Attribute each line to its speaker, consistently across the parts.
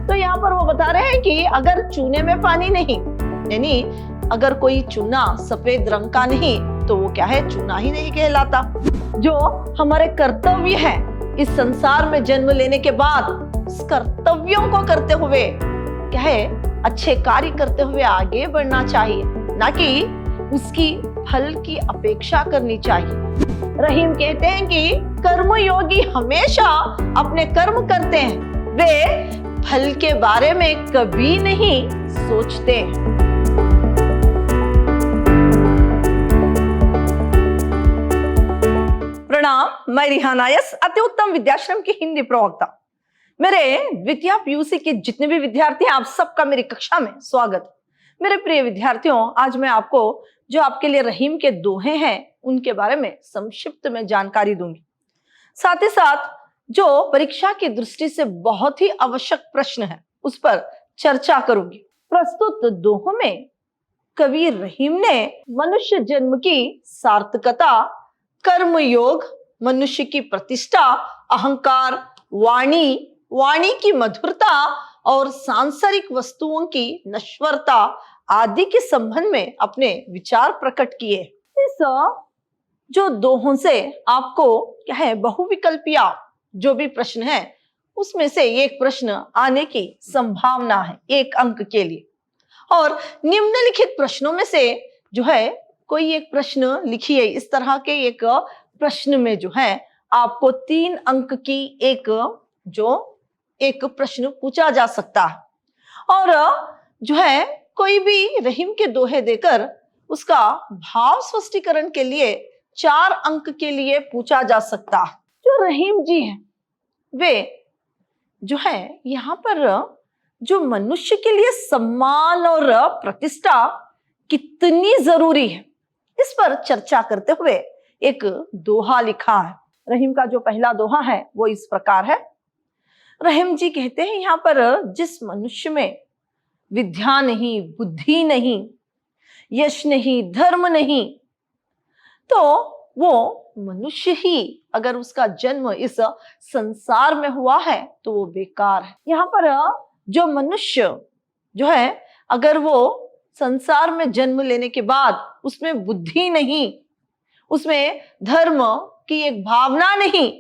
Speaker 1: तो यहाँ पर वो बता रहे हैं कि अगर चूने में पानी नहीं, यानी अगर कोई चूना सफेद रंग का नहीं तो वो क्या है, चूना ही नहीं कहलाता। जो हमारे कर्तव्य है इस संसार में जन्म लेने के बाद, उस कर्तव्यों को करते हुए क्या है, अच्छे कार्य करते हुए आगे बढ़ना चाहिए, ना कि उसकी फल की अपेक्षा करनी चाहिए। रहीम कहते हैं कि कर्मयोगी हमेशा अपने कर्म करते हैं, वे फल के बारे में कभी नहीं सोचते। प्रणाम, मैं रिहाना यस, अति उत्तम विद्याश्रम की हिंदी प्रवक्ता। मेरे द्वितीय पीयूसी के जितने भी विद्यार्थी हैं, आप सबका मेरी कक्षा में स्वागत। मेरे प्रिय विद्यार्थियों, आज मैं आपको जो आपके लिए रहीम के दोहे हैं उनके बारे में संक्षिप्त में जानकारी दूंगी। साथ ही साथ जो परीक्षा की दृष्टि से बहुत ही आवश्यक प्रश्न है उस पर चर्चा करूंगी। प्रस्तुत दोहों में कवि रहीम ने मनुष्य जन्म की सार्थकता, कर्मयोग, मनुष्य की प्रतिष्ठा, अहंकार, वाणी की मधुरता और सांसारिक वस्तुओं की नश्वरता आदि के संबंध में अपने विचार प्रकट किए। इस जो दोहों से आपको क्या है, बहुविकल्पीय जो भी प्रश्न है उसमें से एक प्रश्न आने की संभावना है 1 अंक के लिए। और निम्नलिखित प्रश्नों में से जो है कोई एक प्रश्न लिखिए। इस तरह के एक प्रश्न में जो है आपको 3 अंक की एक प्रश्न पूछा जा सकता है। और जो है कोई भी रहीम के दोहे देकर उसका भाव स्पष्टीकरण के लिए 4 अंक के लिए पूछा जा सकता है। जो रहीम जी हैं वे जो है यहाँ पर जो मनुष्य के लिए सम्मान और प्रतिष्ठा कितनी जरूरी है इस पर चर्चा करते हुए एक दोहा लिखा है। रहीम का जो पहला दोहा है वो इस प्रकार है। रहीम जी कहते हैं यहाँ पर, जिस मनुष्य में विद्या नहीं, बुद्धि नहीं, यश नहीं, धर्म नहीं, तो वो मनुष्य ही अगर उसका जन्म इस संसार में हुआ है तो वो बेकार है। यहाँ पर जो मनुष्य जो है अगर वो संसार में जन्म लेने के बाद उसमें बुद्धि नहीं, उसमें धर्म की एक भावना नहीं,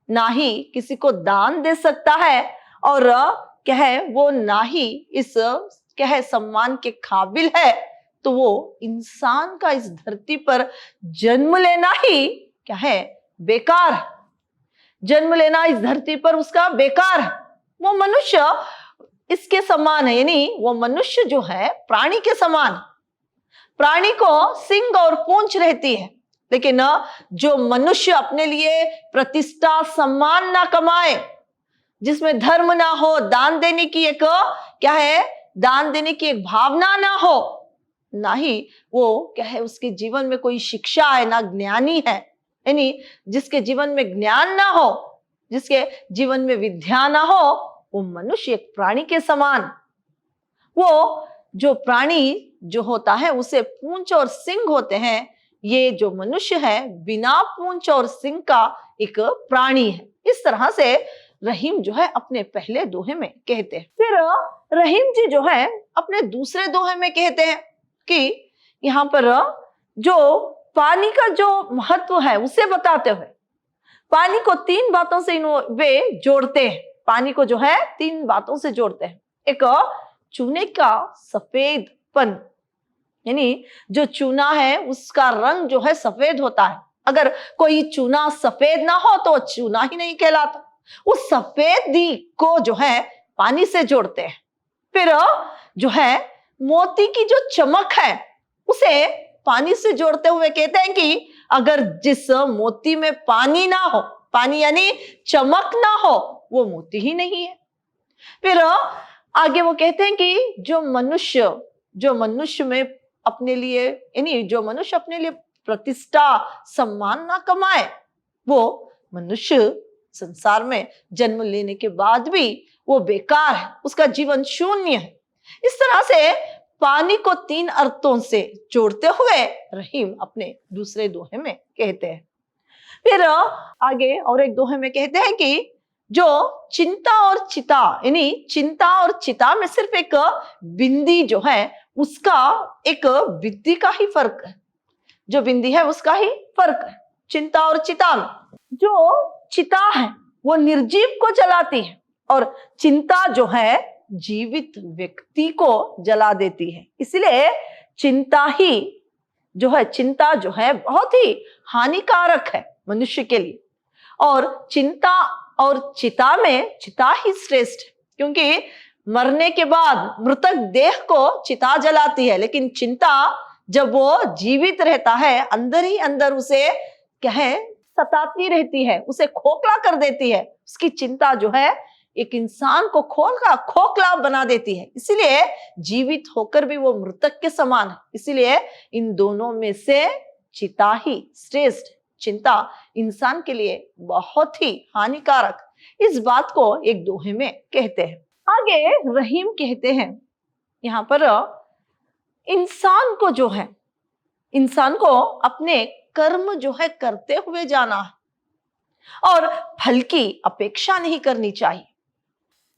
Speaker 1: ना ही किसी को दान दे सकता है, और क्या है वो ना ही इस क्या है सम्मान के काबिल है, तो वो इंसान का इस धरती पर जन्म लेना ही क्या है, बेकार है। जन्म लेना इस धरती पर उसका बेकार है। वो मनुष्य इसके समान है, यानी वो मनुष्य जो है प्राणी के समान। प्राणी को सिंग और पूंछ रहती है, लेकिन जो मनुष्य अपने लिए प्रतिष्ठा, सम्मान ना कमाए, जिसमें धर्म ना हो, दान देने की एक क्या है, दान देने की एक भावना ना हो, ना ही वो क्या है उसके जीवन में कोई शिक्षा है, ना ज्ञानी है, यानी जिसके जीवन में ज्ञान ना हो, जिसके जीवन में विद्या ना हो, वो मनुष्य एक प्राणी के समान। वो जो प्राणी जो होता है उसे पूंछ और सिंग होते हैं, ये जो मनुष्य है बिना पूंछ और सिंग का एक प्राणी है। इस तरह से रहीम जो है अपने पहले दोहे में कहते हैं। फिर रहीम जी जो है अपने दूसरे दोहे में कहते हैं कि यहाँ पर जो पानी का जो महत्व है उसे बताते हुए पानी को 3 बातों से वे जोड़ते हैं। पानी को जो है 3 बातों से जोड़ते हैं। एक चूने का सफेदपन, यानी जो चूना है उसका रंग जो है सफेद होता है। अगर कोई चूना सफेद ना हो तो चूना ही नहीं कहलाता। उस सफेदी को जो है पानी से जोड़ते हैं। फिर जो है मोती की जो चमक है उसे पानी से जोड़ते हुए कहते हैं कि अगर जिस मोती में पानी ना हो, पानी यानी चमक ना हो, वो मोती ही नहीं है। फिर आगे वो कहते हैं कि जो मनुष्य में अपने लिए, यानी जो मनुष्य अपने लिए प्रतिष्ठा, सम्मान ना कमाए, वो मनुष्य संसार में जन्म लेने के बाद भी वो बेकार है, उसका जीवन शून्य है। इस तरह से पानी को 3 अर्थों से जोड़ते हुए रहीम अपने दूसरे दोहे में कहते हैं। फिर आगे और एक दोहे में कहते हैं कि जो चिंता और चिता, यानी चिंता और चिता में सिर्फ एक बिंदी जो है उसका एक विधि का ही फर्क है, जो बिंदी है उसका ही फर्क है चिंता और चिता में। जो चिता है वो निर्जीव को जलाती है और चिंता जो है जीवित व्यक्ति को जला देती है। इसलिए चिंता जो है बहुत ही हानिकारक है मनुष्य के लिए। और चिंता और चिता में चिता ही श्रेष्ठ है, क्योंकि मरने के बाद मृतक देह को चिता जलाती है, लेकिन चिंता जब वो जीवित रहता है अंदर ही अंदर उसे क्या है सताती रहती है, उसे खोखला कर देती है। उसकी चिंता जो है एक इंसान को खोखला बना देती है। इसीलिए जीवित होकर भी वो मृतक के समान है। इसीलिए इन दोनों में से चिता ही श्रेष्ठ। चिंता इंसान के लिए बहुत ही हानिकारक, इस बात को एक दोहे में कहते हैं। आगे रहीम कहते हैं यहाँ पर इंसान को अपने कर्म जो है करते हुए जाना है और फल की अपेक्षा नहीं करनी चाहिए।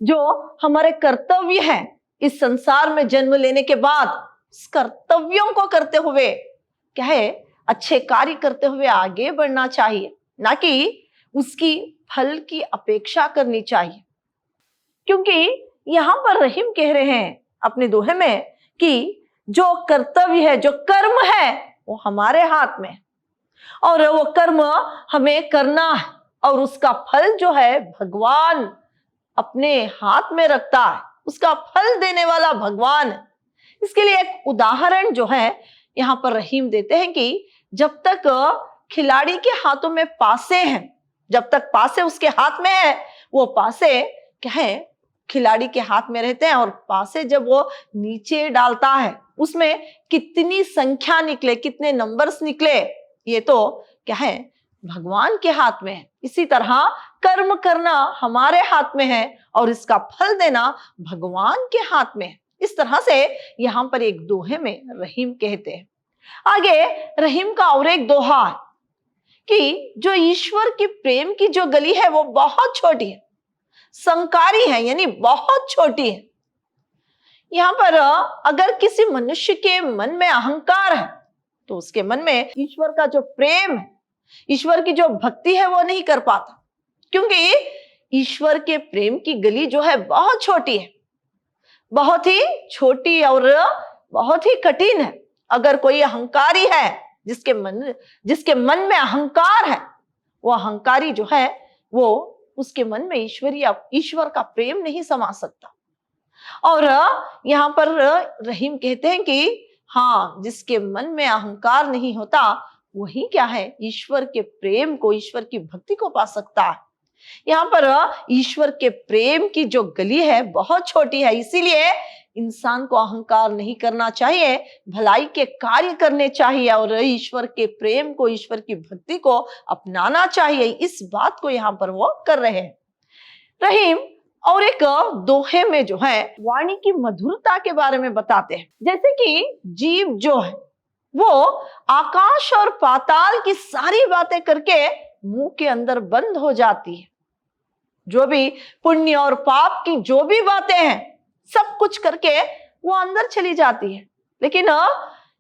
Speaker 1: जो हमारे कर्तव्य है इस संसार में जन्म लेने के बाद, उस कर्तव्यों को करते हुए क्या है अच्छे कार्य करते हुए आगे बढ़ना चाहिए, ना कि उसकी फल की अपेक्षा करनी चाहिए। क्योंकि यहां पर रहीम कह रहे हैं अपने दोहे में कि जो कर्तव्य है, जो कर्म है, वो हमारे हाथ में और वो कर्म हमें करना है और उसका फल जो है भगवान अपने हाथ में रखता है। उसका फल देने वाला भगवान है। इसके लिए एक उदाहरण जो है यहाँ पर रहीम देते हैं कि जब तक खिलाड़ी के हाथों में पासे हैं, जब तक पासे उसके हाथ में है, वो पासे क्या है खिलाड़ी के हाथ में रहते हैं और पासे जब वो नीचे डालता है उसमें कितनी संख्या निकले, कितने नंबर्स निकले, ये तो क्या है भगवान के हाथ में है। इसी तरह कर्म करना हमारे हाथ में है और इसका फल देना भगवान के हाथ में है। इस तरह से यहाँ पर एक दोहे में रहीम कहते हैं। आगे रहीम का और एक दोहा है कि जो ईश्वर की प्रेम की जो गली है वो बहुत छोटी है, संकारी है, यानी बहुत छोटी है। यहाँ पर अगर किसी मनुष्य के मन में अहंकार है तो उसके मन में ईश्वर का जो प्रेम है, ईश्वर की जो भक्ति है वो नहीं कर पाता, क्योंकि ईश्वर के प्रेम की गली जो है बहुत छोटी है, बहुत ही छोटी और बहुत ही कठिन है। अगर कोई अहंकारी है, जिसके मन में अहंकार है, वो अहंकारी जो है वो उसके मन में ईश्वर का प्रेम नहीं समा सकता। और यहाँ पर रहीम कहते हैं कि हाँ, जिसके मन में अहंकार नहीं होता वही क्या है ईश्वर के प्रेम को, ईश्वर की भक्ति को पा सकता है। यहाँ पर ईश्वर के प्रेम की जो गली है बहुत छोटी है, इसीलिए इंसान को अहंकार नहीं करना चाहिए, भलाई के कार्य करने चाहिए और ईश्वर के प्रेम को, ईश्वर की भक्ति को अपनाना चाहिए। इस बात को यहाँ पर वो कर रहे हैं रहीम। और एक दोहे में जो है वाणी की मधुरता के बारे में बताते हैं। जैसे कि जीव जो है वो आकाश और पाताल की सारी बातें करके मुंह के अंदर बंद हो जाती है। जो भी पुण्य और पाप की जो भी बातें हैं सब कुछ करके वो अंदर चली जाती है, लेकिन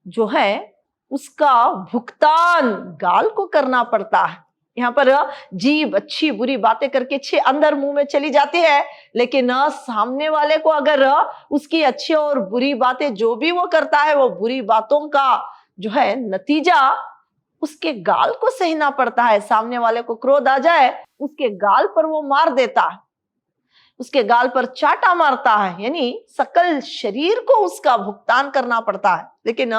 Speaker 1: जो है उसका भुगतान गाल को करना पड़ता है। यहाँ पर जीभ अच्छी बुरी बातें करके अंदर मुंह में चली जाती है, लेकिन सामने वाले को अगर उसकी अच्छी और बुरी बातें जो भी वो करता है वो बुरी बातों का जो है नतीजा उसके गाल को सहना पड़ता है। सामने वाले को क्रोध आ जाए, उसके गाल पर वो मार देता है, उसके गाल पर चाटा मारता है, यानी सकल शरीर को उसका भुगतान करना पड़ता है। लेकिन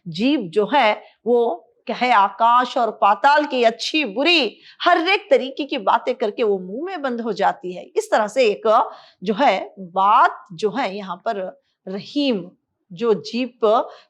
Speaker 1: जीभ जो है वो क्या है आकाश और पाताल की अच्छी बुरी हर एक तरीके की बातें करके वो मुंह में बंद हो जाती है। इस तरह से एक जो है बात जो है यहाँ पर रहीम, जो जीभ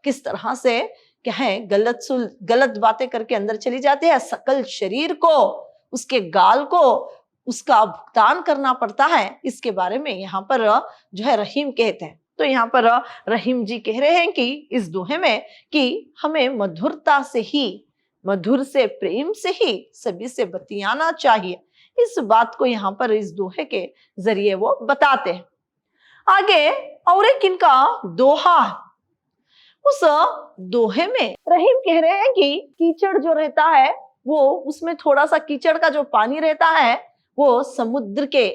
Speaker 1: किस तरह से क्या है गलत बातें करके अंदर चली जाती है, सकल शरीर को, उसके गाल को उसका भुगतान करना पड़ता है, इसके बारे में यहाँ पर जो है रहीम कहते हैं। तो यहाँ पर रहीम जी कह रहे हैं कि इस दोहे में कि हमें मधुरता से ही, मधुर से प्रेम से ही सभी से बतियाना चाहिए। इस बात को यहाँ पर इस दोहे के जरिए वो बताते हैं। आगे और एक इनका दोहा है। उस दोहे में रहीम कह रहे हैं कि कीचड़ जो रहता है वो, उसमें थोड़ा सा कीचड़ का जो पानी रहता है वो समुद्र के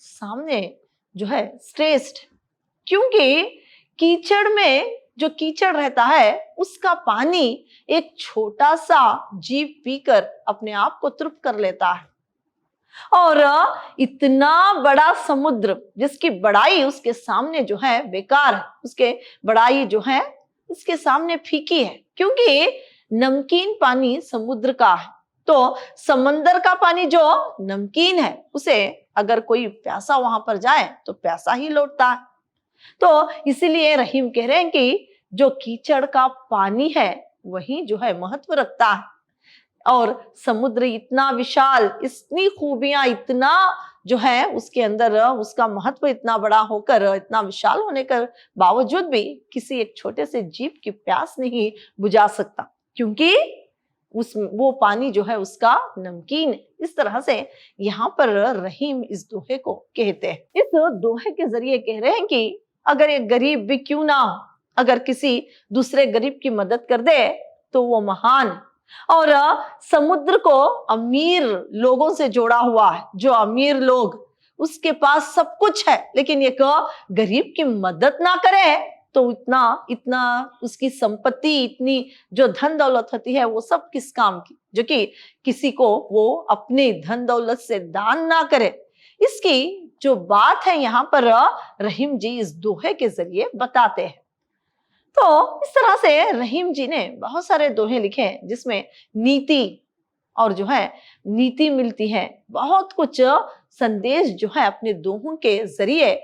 Speaker 1: सामने जो है श्रेष्ठ, क्योंकि कीचड़ में जो कीचड़ रहता है उसका पानी एक छोटा सा जीव पीकर अपने आप को तृप्त कर लेता है, और इतना बड़ा समुद्र जिसकी बड़ाई उसके सामने जो है बेकार है, उसके बड़ाई जो है इसके सामने फीकी है, क्योंकि नमकीन पानी समुद्र का है। तो समंदर का पानी जो नमकीन है उसे अगर कोई प्यासा वहां पर जाए तो प्यासा ही लौटता है। तो इसीलिए रहीम कह रहे हैं कि जो कीचड़ का पानी है वही जो है महत्व रखता है, और समुद्र इतना विशाल, इतनी खूबियां, इतना जो है उसके अंदर उसका महत्व इतना बड़ा होकर, इतना विशाल होने के बावजूद भी किसी एक छोटे से जीव की प्यास नहीं बुझा सकता, क्योंकि वो पानी जो है उसका नमकीन है। इस तरह से यहाँ पर रहीम इस दोहे को कहते हैं। इस दोहे के जरिए कह रहे हैं कि अगर एक गरीब भी क्यों ना हो, अगर किसी दूसरे गरीब की मदद कर दे तो वो महान, और समुद्र को अमीर लोगों से जोड़ा हुआ है। जो अमीर लोग, उसके पास सब कुछ है, लेकिन एक गरीब की मदद ना करे तो इतना उसकी संपत्ति, इतनी जो धन दौलत होती है वो सब किस काम की, जो कि किसी को वो अपने धन दौलत से दान ना करे। इसकी जो बात है यहाँ पर रहीम जी इस दोहे के जरिए बताते हैं। तो इस तरह से रहीम जी ने बहुत सारे दोहे लिखे हैं जिसमें नीति और जो है नीति मिलती है, बहुत कुछ संदेश जो है अपने दोहों के जरिए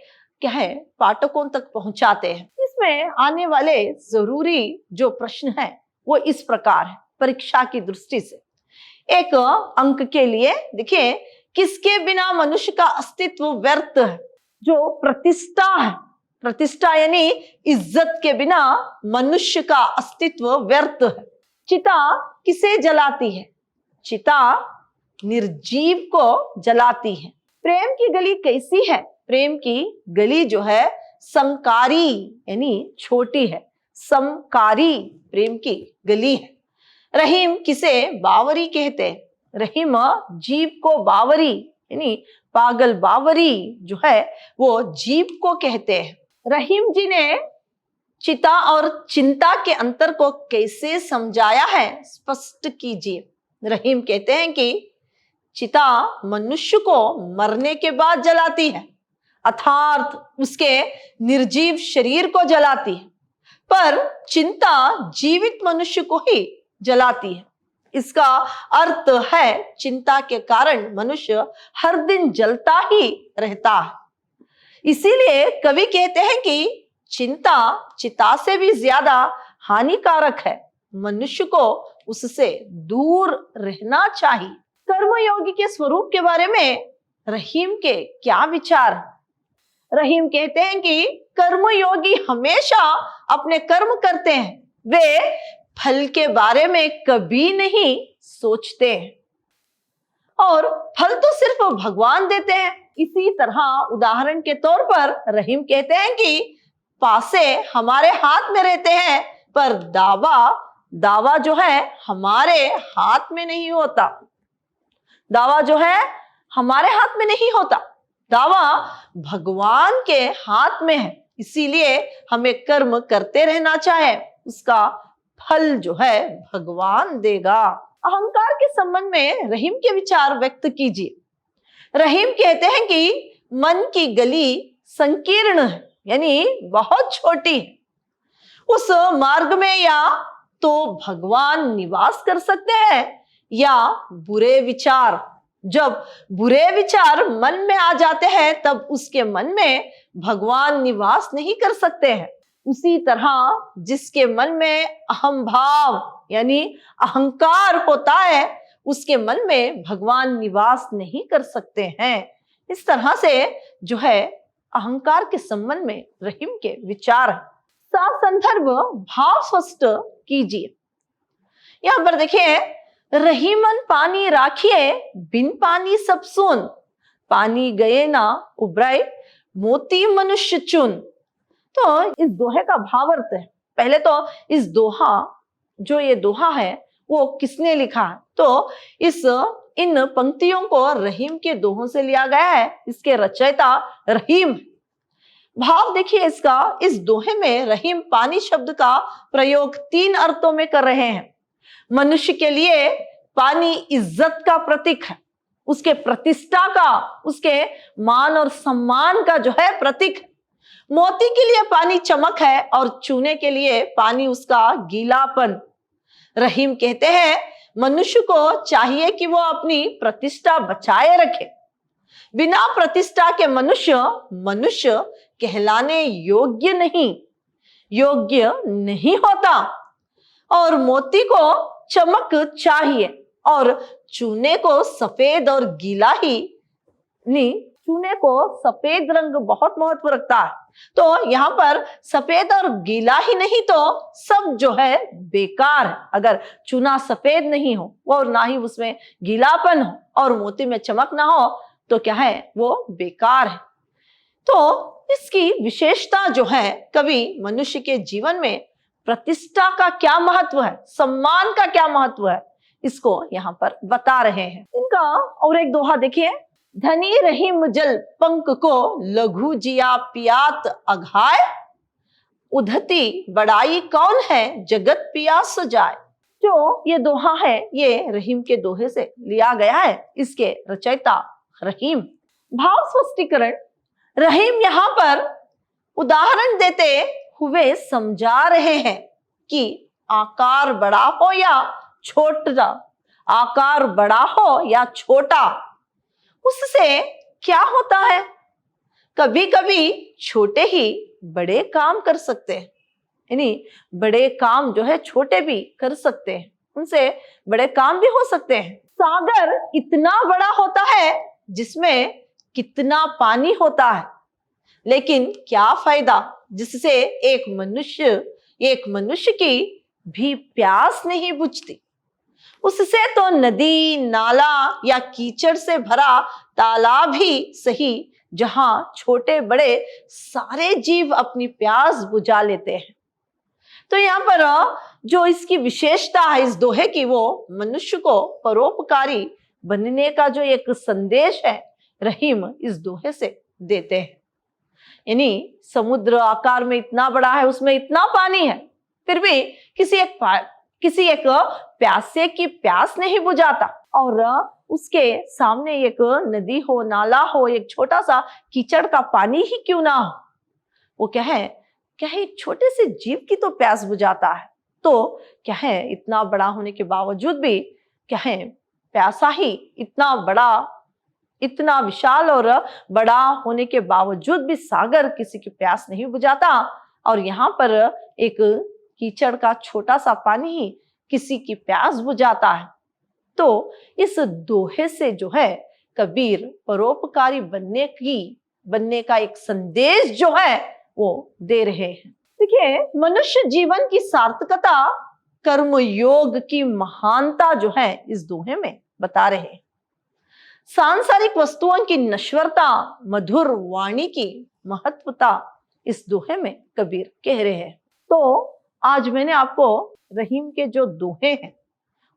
Speaker 1: क्या है पाठकों तक पहुंचाते हैं। इसमें आने वाले जरूरी जो प्रश्न है वो इस प्रकार है परीक्षा की दृष्टि से। एक अंक के लिए देखिए, किसके बिना मनुष्य का अस्तित्व व्यर्थ है? जो प्रतिष्ठा है, प्रतिष्ठा यानी इज्जत के बिना मनुष्य का अस्तित्व व्यर्थ है। चिता किसे जलाती है? चिता निर्जीव को जलाती है। प्रेम की गली कैसी है? प्रेम की गली जो है समकारी यानी छोटी है, समकारी प्रेम की गली है। रहीम किसे बावरी कहते हैं? रहीम जीव को बावरी यानी पागल बावरी जो है वो जीव को कहते हैं। रहीम जी ने चिता और चिंता के अंतर को कैसे समझाया है, स्पष्ट कीजिए। रहीम कहते हैं कि चिता मनुष्य को मरने के बाद जलाती है, अर्थात उसके निर्जीव शरीर को जलाती है, पर चिंता जीवित मनुष्य को ही जलाती है। इसका अर्थ है चिंता के कारण मनुष्य हर दिन जलता ही रहता है। इसीलिए कवि कहते हैं कि चिंता चिता से भी ज्यादा हानिकारक है, मनुष्य को उससे दूर रहना चाहिए। कर्मयोगी के स्वरूप के बारे में रहीम के क्या विचार? रहीम कहते हैं कि कर्मयोगी हमेशा अपने कर्म करते हैं, वे फल के बारे में कभी नहीं सोचते हैं, और फल तो सिर्फ भगवान देते हैं। इसी तरह उदाहरण के तौर पर रहीम कहते हैं कि पासे हमारे हाथ में रहते हैं, पर दावा जो है हमारे हाथ में नहीं होता। दावा जो है हमारे हाथ में नहीं होता, दावा भगवान के हाथ में है। इसीलिए हमें कर्म करते रहना चाहिए, उसका फल जो है भगवान देगा। अहंकार के संबंध में रहीम के विचार व्यक्त कीजिए। रहीम कहते हैं कि मन की गली संकीर्ण है, यानी बहुत छोटी है। उस मार्ग में या तो भगवान निवास कर सकते हैं या बुरे विचार। जब बुरे विचार मन में आ जाते हैं तब उसके मन में भगवान निवास नहीं कर सकते हैं। उसी तरह जिसके मन में अहम भाव यानी अहंकार होता है, उसके मन में भगवान निवास नहीं कर सकते हैं। इस तरह से जो है अहंकार के संबंध में रहीम के विचार है। संदर्भ भाव स्पष्ट कीजिए। यहां पर देखिए, रहीमन पानी राखिए, बिन पानी सब सुन, पानी गए ना उबराए, मोती मनुष्य चुन। तो इस दोहे का भावार्थ है। पहले तो इस दोहा, जो ये दोहा है वो किसने लिखा है? तो इन पंक्तियों को रहीम के दोहों से लिया गया है। इसके रचयिता रहीम। भाव देखिए इसका, इस दोहे में रहीम पानी शब्द का प्रयोग 3 अर्थों में कर रहे हैं। मनुष्य के लिए पानी इज्जत का प्रतीक है, उसके प्रतिष्ठा का, उसके मान और सम्मान का जो है प्रतीक है। मोती के लिए पानी चमक है और चूने के लिए पानी उसका गीलापन। रहीम कहते हैं मनुष्य को चाहिए कि वो अपनी प्रतिष्ठा बचाए रखे। बिना प्रतिष्ठा के मनुष्य कहलाने योग्य नहीं होता। और मोती को चमक चाहिए और चूने को सफेद और गीला ही नहीं, चूने को सफेद रंग बहुत महत्व रखता है। तो यहाँ पर सफेद और गीला ही नहीं तो सब जो है बेकार है। अगर चूना सफेद नहीं हो और ना ही उसमें गीलापन हो और मोती में चमक ना हो तो क्या है, वो बेकार है। तो इसकी विशेषता जो है, कवि मनुष्य के जीवन में प्रतिष्ठा का क्या महत्व है, सम्मान का क्या महत्व है, इसको यहाँ पर बता रहे हैं। इनका और एक दोहा देखिए, धनी रहीम जल पंक को लघु जिया पियात अघाय, उधती बड़ाई कौन है जगत पियास जाए। जो ये दोहा है ये रहीम के दोहे से लिया गया है। इसके रचयिता रहीम। भाव स्पष्टीकरण, रहीम यहाँ पर उदाहरण देते हुए समझा रहे हैं कि आकार बड़ा हो या छोटा, आकार बड़ा हो या छोटा, उससे क्या होता है। कभी कभी छोटे ही बड़े काम कर सकते हैं, यानी बड़े काम जो है छोटे भी कर सकते हैं, उनसे बड़े काम भी हो सकते हैं। सागर इतना बड़ा होता है जिसमें कितना पानी होता है, लेकिन क्या फायदा जिससे एक मनुष्य की भी प्यास नहीं बुझती। उससे तो नदी, नाला या कीचड़ से भरा तालाब ही सही, जहां छोटे बड़े सारे जीव अपनी प्यास बुझा लेते हैं। तो यहाँ पर जो इसकी विशेषता है इस दोहे की, वो मनुष्य को परोपकारी बनने का जो एक संदेश है रहीम इस दोहे से देते हैं। यानी समुद्र आकार में इतना बड़ा है, उसमें इतना पानी है, फिर भी किसी एक प्यासे की प्यास नहीं बुझाता। और उसके सामने एक नदी हो, नाला हो, एक छोटा सा कीचड़ का पानी ही क्यों ना हो, वो क्या है एक छोटे से जीव की तो प्यास बुझाता है। तो क्या है, इतना बड़ा होने के बावजूद भी क्या है, प्यासा ही इतना विशाल और बड़ा होने के बावजूद भी सागर किसी की प्यास नहीं बुझाता। और यहाँ पर एक कीचड़ का छोटा सा पानी ही किसी की प्यास बुझाता है। तो इस दोहे से जो है कबीर परोपकारी बनने का एक संदेश जो है वो दे रहे हैं। देखिए, मनुष्य जीवन की सार्थकता, कर्म योग की महानता जो है इस दोहे में बता रहे हैं। सांसारिक वस्तुओं की नश्वरता, मधुर वाणी की महत्वता इस दोहे में कबीर कह रहे हैं। तो आज मैंने आपको रहीम के जो दोहे हैं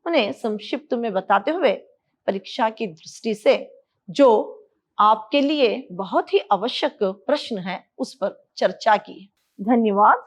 Speaker 1: उन्हें संक्षिप्त में बताते हुए परीक्षा की दृष्टि से जो आपके लिए बहुत ही आवश्यक प्रश्न है उस पर चर्चा की। धन्यवाद।